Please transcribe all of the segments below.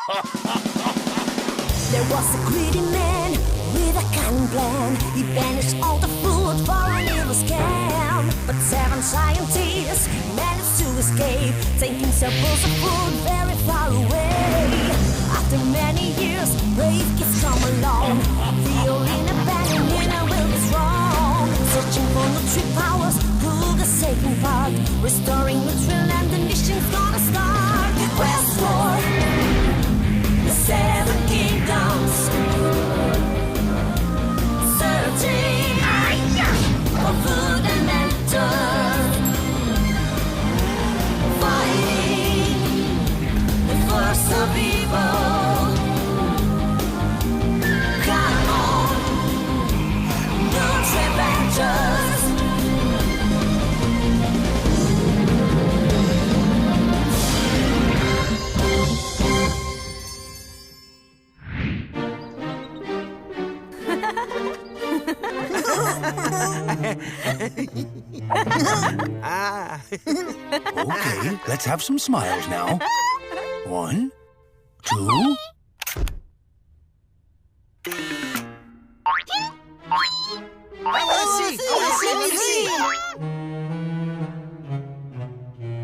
There was a greedy man with a cunning plan. He banished all the food for an evil scam. But 7 scientists managed to escape, taking samples of food very far away. After many years, brave kids come along. Violin and Benjamin will be strong. Searching for Nutri-powers, cook a saving part. Restoring Nutri-land, the mission's gonna start. Quest for the 7 kingdoms. Searching for food and nectar. Fighting the force of evil. Come on, Nutri-Guardians. Okay, let's have some smiles now. 1, 2.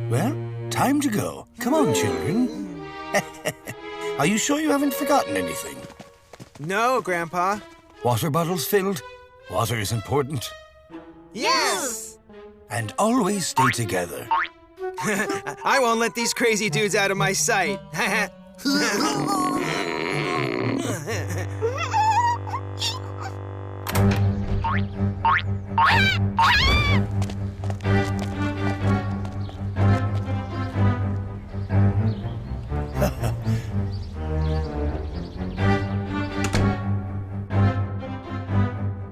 Well, time to go. Come on, children. Are you sure you haven't forgotten anything? No, Grandpa. Water bottles filled? Water is important. Yes! And always stay together. I won't let these crazy dudes out of my sight.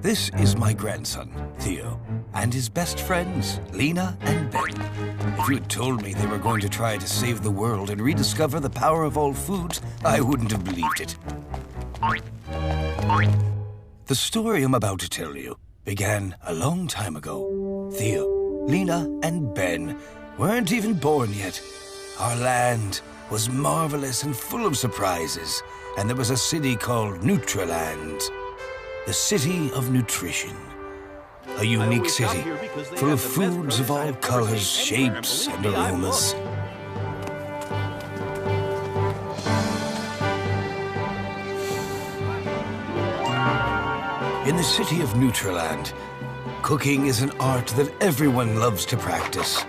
This is my grandson, Theo, and his best friends, Lena and Ben. If you had told me they were going to try to save the world and rediscover the power of all foods, I wouldn't have believed it. The story I'm about to tell you began a long time ago. Theo, Lena, and Ben weren't even born yet. Our land was marvelous and full of surprises, and there was a city called Nutriland. The city of nutrition. A unique city, full of foods of all colors, shapes, and aromas. In the city of Nutriland, cooking is an art that everyone loves to practice.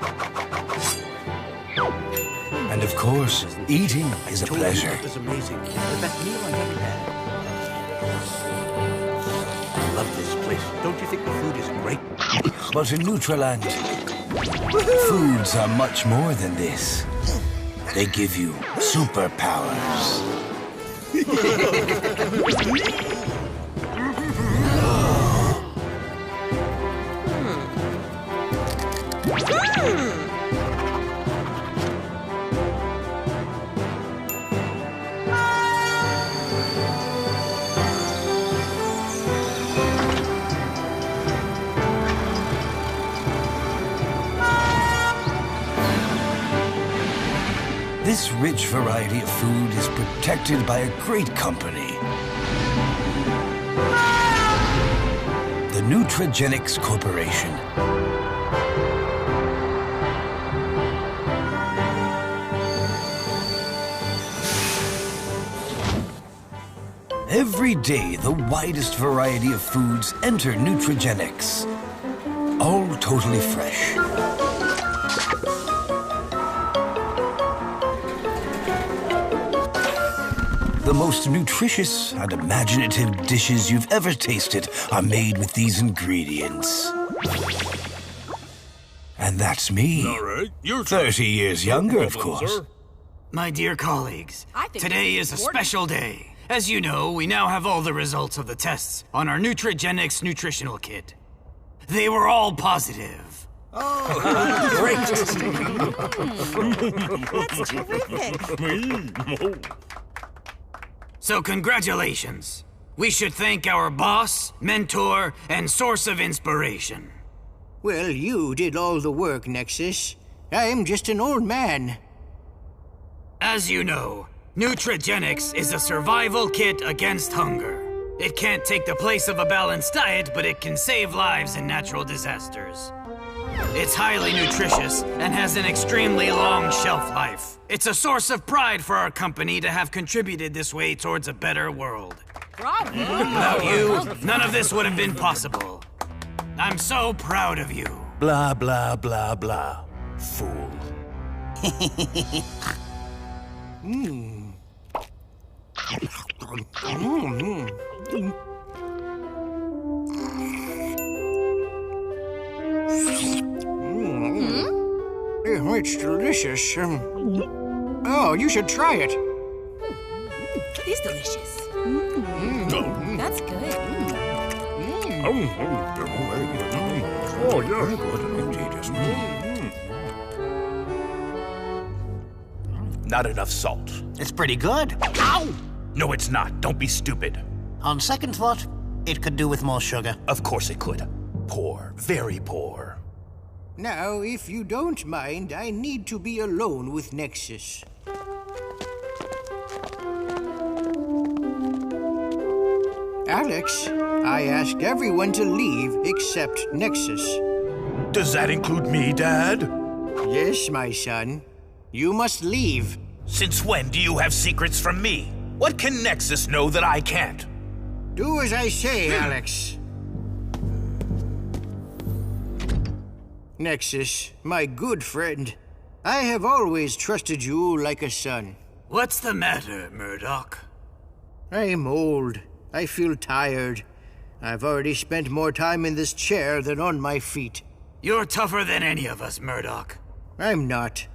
And of course, eating is a pleasure. It was amazing. The best meal I've ever had. I love this place. Don't you think the food is great? But in Nutriland, foods are much more than this. They give you superpowers. This rich variety of food is protected by a great company. The Nutri-Guardians Corporation. Every day, the widest variety of foods enter Nutri-Guardians. All totally fresh. The most nutritious and imaginative dishes you've ever tasted are made with these ingredients. And that's me. All right, you're 30 years younger, of course. My dear colleagues, today is a special day. As you know, we now have all the results of the tests on our Nutri-Guardians nutritional kit. They were all positive. Oh, great. That's terrific. So congratulations. We should thank our boss, mentor, and source of inspiration. Well, you did all the work, Nexus. I'm just an old man. As you know, Nutri-Guardians is a survival kit against hunger. It can't take the place of a balanced diet, but it can save lives in natural disasters. It's highly nutritious and has an extremely long shelf life. It's a source of pride for our company to have contributed this way towards a better world. Bravo! Without you, none of this would have been possible. I'm so proud of you. Blah, blah, blah, blah. Fool. It's delicious. Oh, you should try it. It is delicious. That's good. Oh, yeah. Not enough salt. It's pretty good. Ow! No, it's not. Don't be stupid. On second thought, it could do with more sugar. Of course it could. Poor, very poor. Now, if you don't mind, I need to be alone with Nexus. Alex, I asked everyone to leave except Nexus. Does that include me, Dad? Yes, my son. You must leave. Since when do you have secrets from me? What can Nexus know that I can't? Do as I say, Alex. Nexus, my good friend, I have always trusted you like a son. What's the matter, Murdock? I'm old. I feel tired. I've already spent more time in this chair than on my feet. You're tougher than any of us, Murdock. I'm not.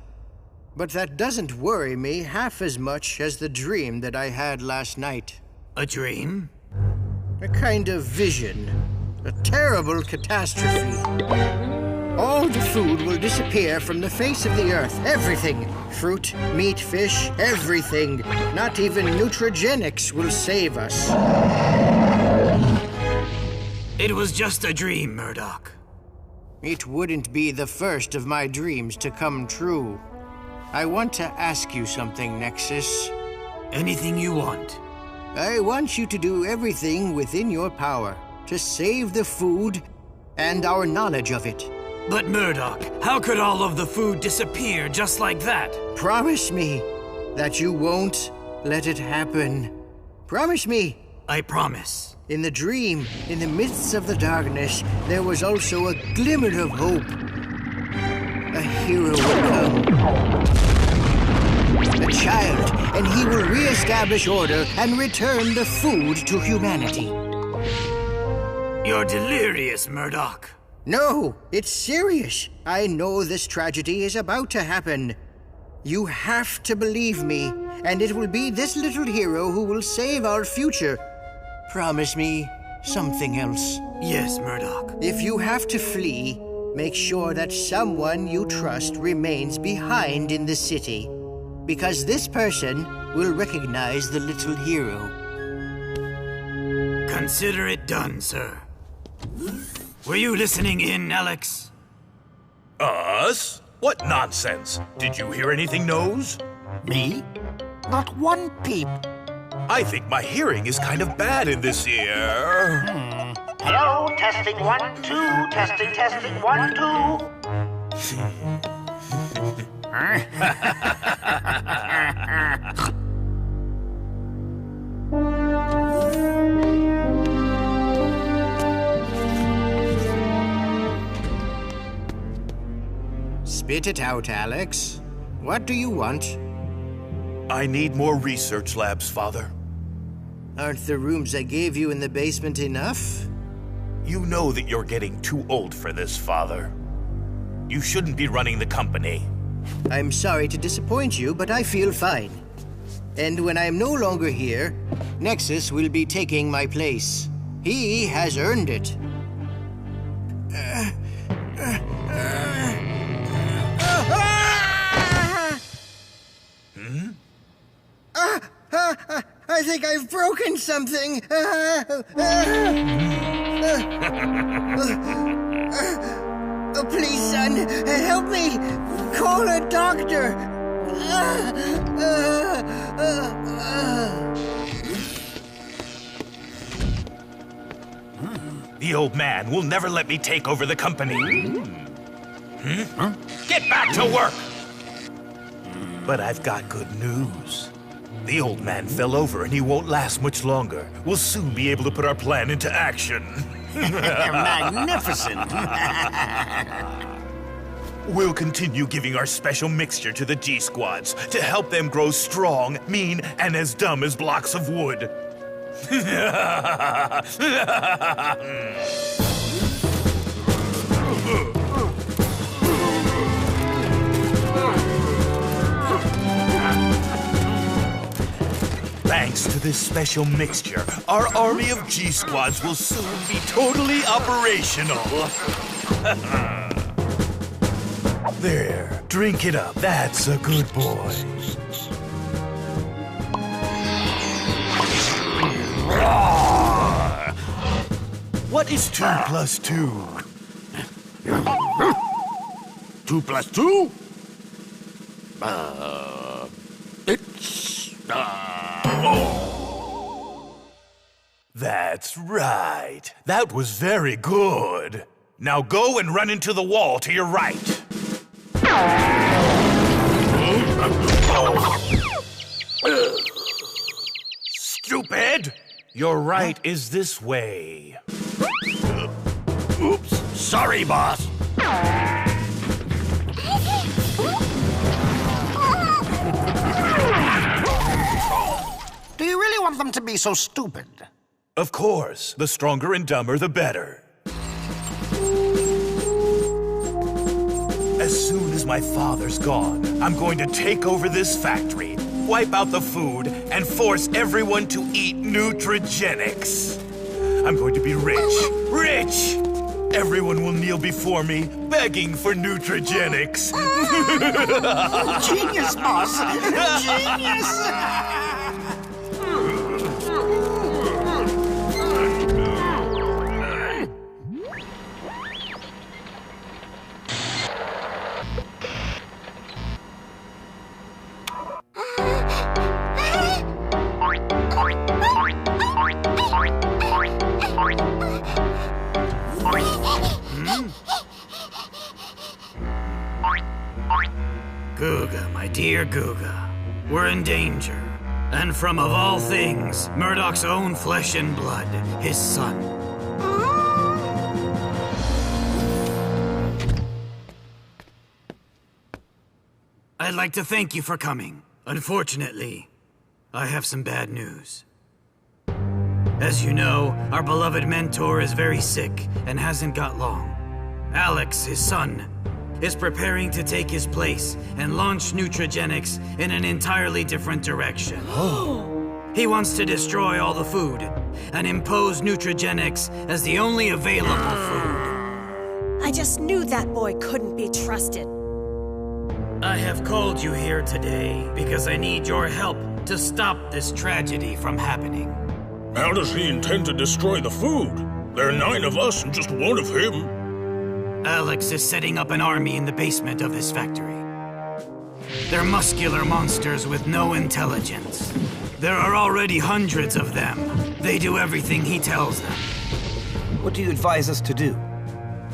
But that doesn't worry me half as much as the dream that I had last night. A dream? A kind of vision. A terrible catastrophe. All the food will disappear from the face of the earth. Everything. Fruit, meat, fish, everything. Not even Nutri-Guardians will save us. It was just a dream, Murdock. It wouldn't be the first of my dreams to come true. I want to ask you something, Nexus. Anything you want. I want you to do everything within your power to save the food and our knowledge of it. But Murdock, how could all of the food disappear just like that? Promise me that you won't let it happen. Promise me. I promise. In the dream, in the midst of the darkness, there was also a glimmer of hope. A hero will come. A child, and he will re-establish order and return the food to humanity. You're delirious, Murdock. No, it's serious. I know this tragedy is about to happen. You have to believe me, and it will be this little hero who will save our future. Promise me something else. Yes, Murdock. If you have to flee, make sure that someone you trust remains behind in the city, because this person will recognize the little hero. Consider it done, sir. Were you listening in, Alex? Us? What nonsense? Did you hear anything, Nose? Me? Not one peep. I think my hearing is kind of bad in this ear. Hello, testing 1, 2, testing 1, 2. Spit it out, Alex. What do you want? I need more research labs, Father. Aren't the rooms I gave you in the basement enough? You know that you're getting too old for this, Father. You shouldn't be running the company. I'm sorry to disappoint you, but I feel fine. And when I'm no longer here, Nexus will be taking my place. He has earned it. I think I've broken something. Please, son, help me. Call a doctor. The old man will never let me take over the company. Get back to work! But I've got good news. The old man fell over and he won't last much longer. We'll soon be able to put our plan into action. Magnificent. We'll continue giving our special mixture to the G-Squads to help them grow strong, mean, and as dumb as blocks of wood. Thanks to this special mixture, our army of G-Squads will soon be totally operational. There, drink it up. That's a good boy. What is 2 plus 2? 2 plus 2? It's... That's right. That was very good. Now go and run into the wall to your right. Stupid! Your right is this way. Oops. Sorry, boss. Do you really want them to be so stupid? Of course. The stronger and dumber, the better. As soon as my father's gone, I'm going to take over this factory, wipe out the food, and force everyone to eat Nutri-Genics. I'm going to be rich. Rich! Everyone will kneel before me, begging for Nutri-Genics. Genius, boss! Genius! Guga, my dear Guga, we're in danger. And from, of all things, Murdock's own flesh and blood, his son. I'd like to thank you for coming. Unfortunately, I have some bad news. As you know, our beloved mentor is very sick and hasn't got long. Alex, his son, is preparing to take his place and launch Nutri-Genics in an entirely different direction. He wants to destroy all the food and impose Nutri-Genics as the only available food. I just knew that boy couldn't be trusted. I have called you here today because I need your help to stop this tragedy from happening. How does he intend to destroy the food? There are 9 of us and just 1 of him. Alex is setting up an army in the basement of his factory. They're muscular monsters with no intelligence. There are already hundreds of them. They do everything he tells them. What do you advise us to do?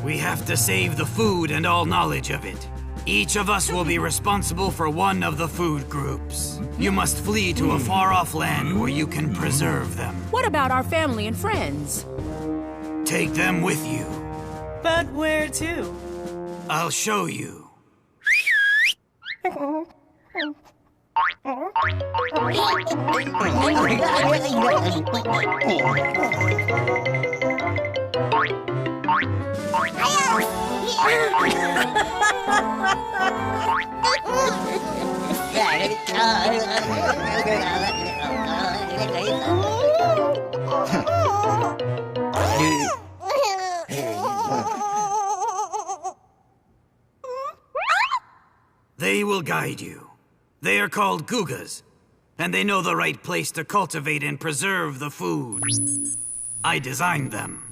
We have to save the food and all knowledge of it. Each of us will be responsible for one of the food groups. You must flee to a far-off land where you can preserve them. What about our family and friends? Take them with you. But where to? I'll show you. They will guide you. They are called Gugas, and they know the right place to cultivate and preserve the food. I designed them.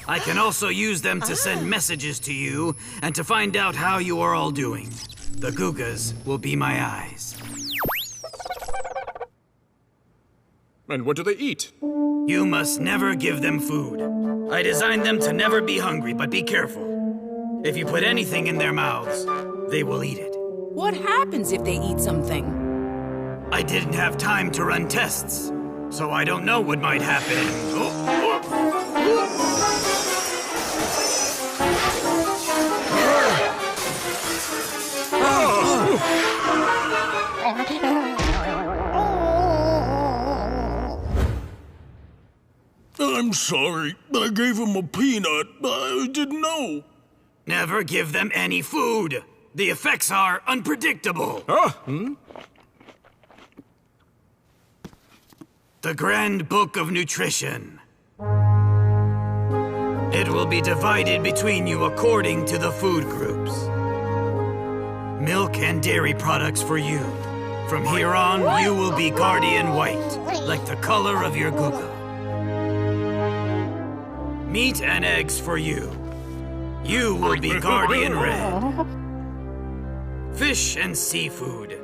I can also use them to send messages to you and to find out how you are all doing. The Gugas will be my eyes. And what do they eat? You must never give them food. I designed them to never be hungry, but be careful. If you put anything in their mouths, they will eat it. What happens if they eat something? I didn't have time to run tests, so I don't know what might happen. I'm sorry. I gave him a peanut. I didn't know. Never give them any food. The effects are unpredictable. The Grand Book of Nutrition. It will be divided between you according to the food groups. Milk and dairy products for you. From here on, you will be Guardian White, like the color of your guga. Meat and eggs for you. You will be Guardian Red. Fish and seafood.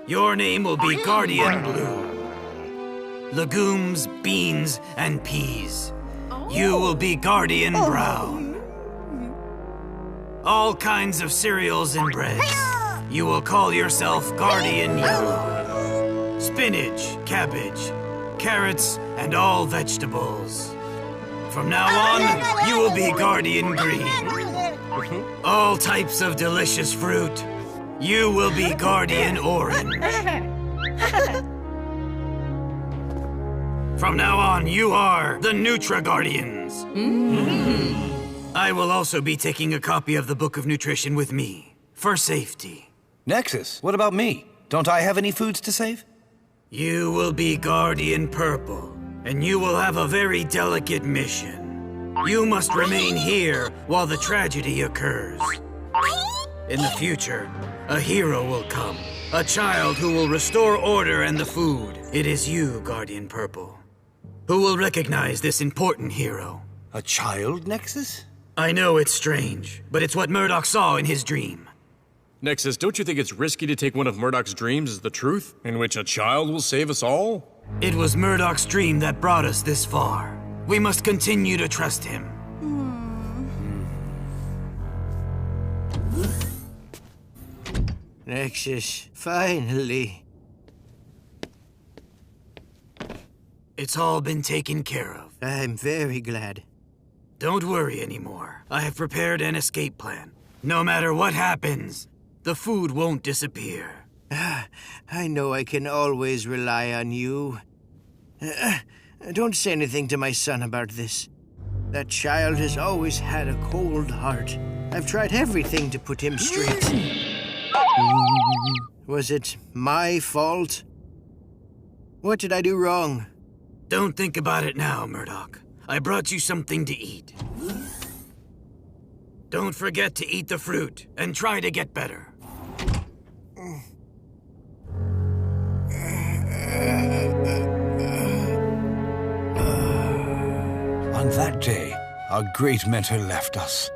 Your name will be Guardian Blue. Legumes, beans, and peas. You will be Guardian Brown. All kinds of cereals and breads. You will call yourself Guardian Yellow. Spinach, cabbage, carrots, and all vegetables. From now on, you will be Guardian Green. All types of delicious fruit. You will be Guardian Orange. From now on, you are the Nutri-Guardians. I will also be taking a copy of the Book of Nutrition with me, for safety. Nexus, what about me? Don't I have any foods to save? You will be Guardian Purple, and you will have a very delicate mission. You must remain here while the tragedy occurs. In the future, a hero will come. A child who will restore order and the food. It is you, Guardian Purple, who will recognize this important hero. A child, Nexus? I know it's strange, but it's what Murdock saw in his dream. Nexus, don't you think it's risky to take one of Murdock's dreams as the truth, in which a child will save us all? It was Murdock's dream that brought us this far. We must continue to trust him. Nexus, finally. It's all been taken care of. I'm very glad. Don't worry anymore. I have prepared an escape plan. No matter what happens, the food won't disappear. I know I can always rely on you. Don't say anything to my son about this. That child has always had a cold heart. I've tried everything to put him straight. Was it my fault? What did I do wrong? Don't think about it now, Murdock. I brought you something to eat. Don't forget to eat the fruit and try to get better. On that day, our great mentor left us.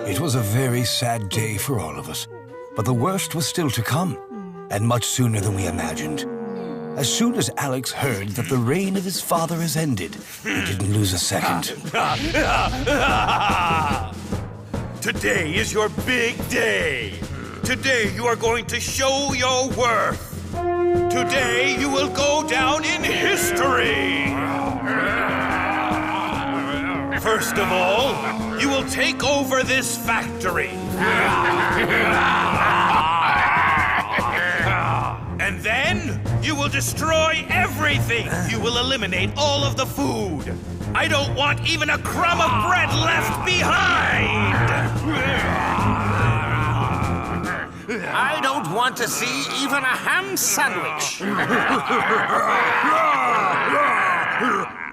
It was a very sad day for all of us, but the worst was still to come, and much sooner than we imagined. As soon as Alex heard that the reign of his father has ended, he didn't lose a second. Today is your big day. Today you are going to show your worth. Today you will go down in history. First of all, you will take over this factory. And then you will destroy everything. You will eliminate all of the food. I don't want even a crumb of bread left behind. I don't want to see even a ham sandwich.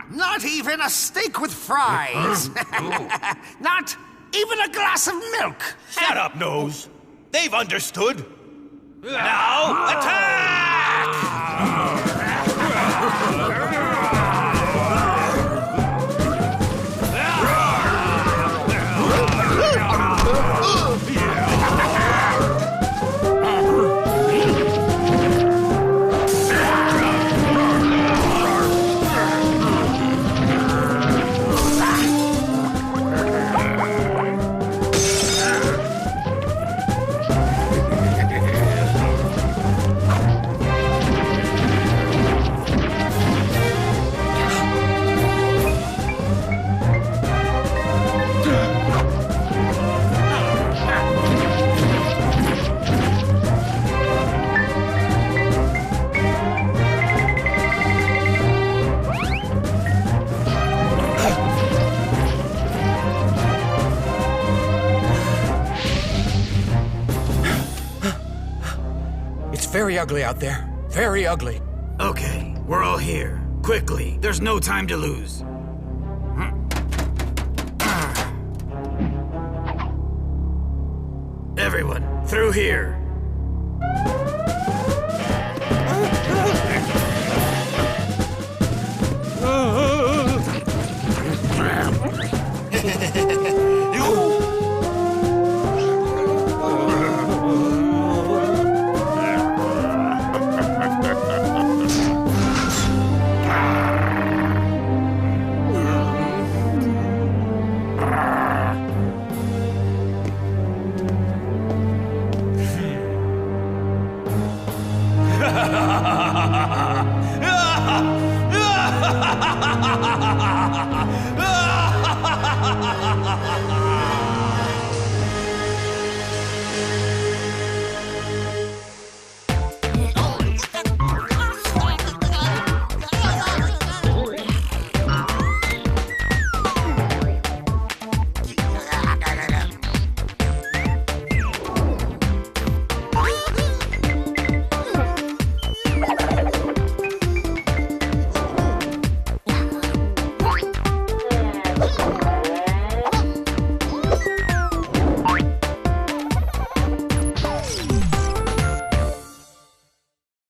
Not even a steak with fries. Not even a glass of milk. Shut up, Nose. They've understood. Now, attack! very ugly out there. Very ugly. Okay, we're all here. Quickly, there's no time to lose. Everyone, through here.